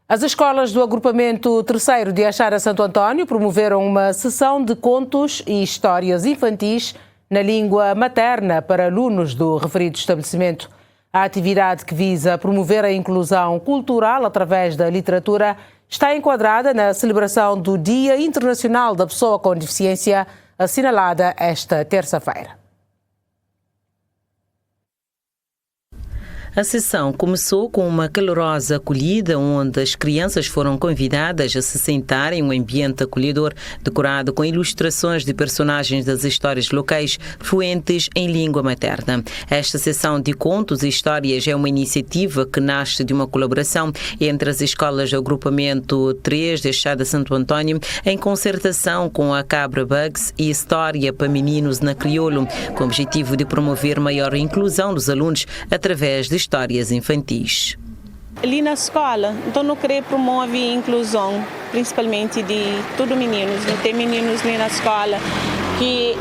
As escolas do agrupamento 3º de Axara Santo António promoveram uma sessão de contos e histórias infantis na língua materna para alunos do referido estabelecimento. A atividade, que visa promover a inclusão cultural através da literatura, está enquadrada na celebração do Dia Internacional da Pessoa com Deficiência, assinalada esta terça-feira. A sessão começou com uma calorosa acolhida, onde as crianças foram convidadas a se sentarem em um ambiente acolhedor, decorado com ilustrações de personagens das histórias locais fluentes em língua materna. Esta sessão de contos e histórias é uma iniciativa que nasce de uma colaboração entre as escolas do agrupamento 3 de Axara Santo António, em concertação com a Cabra Bugs e História para Meninos na Crioulo, com o objetivo de promover maior inclusão dos alunos através de histórias infantis. Ali na escola, então não querer promover inclusão, principalmente de todos meninos. Não tem meninos ali na escola que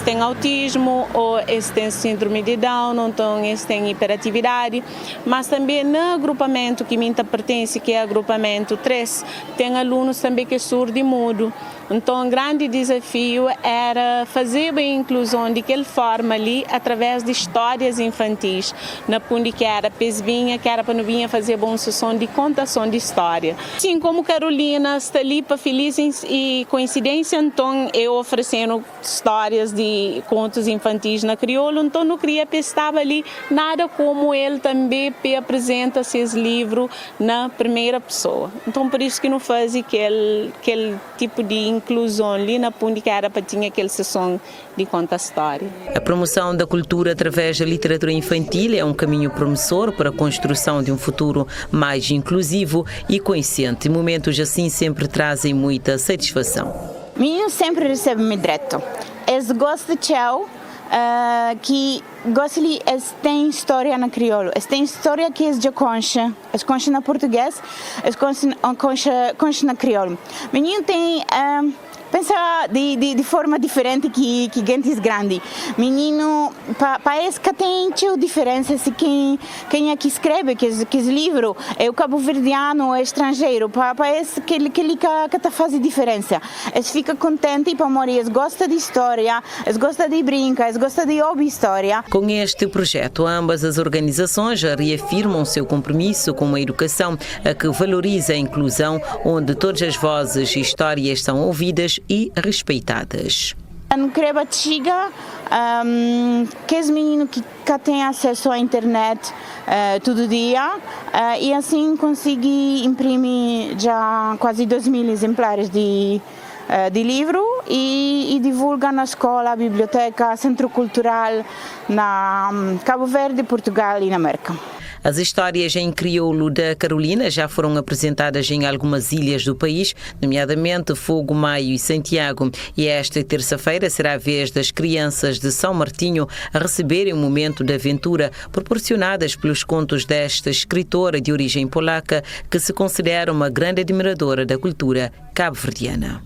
têm autismo ou têm síndrome de Down, então têm hiperatividade, mas também no agrupamento que me pertence, que é o agrupamento 3, tem alunos também que surdo e mudo. Então, o grande desafio era fazer a inclusão daquela forma ali, através de histórias infantis, na onde que era pesvinha, que era para não vir fazer uma sessão de contação de história. Sim, como Carolina está ali para feliz e coincidência, então eu oferecendo histórias de contos infantis na crioulo, então não queria estava ali nada como ele também apresenta seus livros na primeira pessoa. Então, por isso que não faz aquele tipo de inclusão ali na onde que era para tinha aquela sessão de contar história. A promoção da cultura através da literatura infantil é um caminho promissor para a construção de um futuro mais inclusivo e consciente. Momentos assim sempre trazem muita satisfação. Meninos sempre recebem direto. Eles gostam de tchau. Que gostam de tem história na crioulo, tem história que é de concha na português, concha na crioulo. Menino tem pensa de forma diferente que gente grande. Menino parece que tem diferença se quem é que escreve que livro é o cabo-verdiano, é estrangeiro, parece que ele está fazendo diferença. Eles ficam contentes para morrer, eles gostam de história, eles gostam de brincar, eles gostam de ouvir história. Com este projeto, ambas as organizações já reafirmam seu compromisso com uma educação que valoriza a inclusão, onde todas as vozes e histórias são ouvidas e respeitadas. Não quero chegar que os meninos que têm acesso à internet todo dia e assim consegui imprimir já quase 2.000 exemplares de livro e divulga na escola, biblioteca, centro cultural na Cabo Verde, Portugal e na América. As histórias em crioulo da Carolina já foram apresentadas em algumas ilhas do país, nomeadamente Fogo, Maio e Santiago. E esta terça-feira será a vez das crianças de São Martinho a receberem um momento de aventura proporcionadas pelos contos desta escritora de origem polaca, que se considera uma grande admiradora da cultura cabo-verdiana.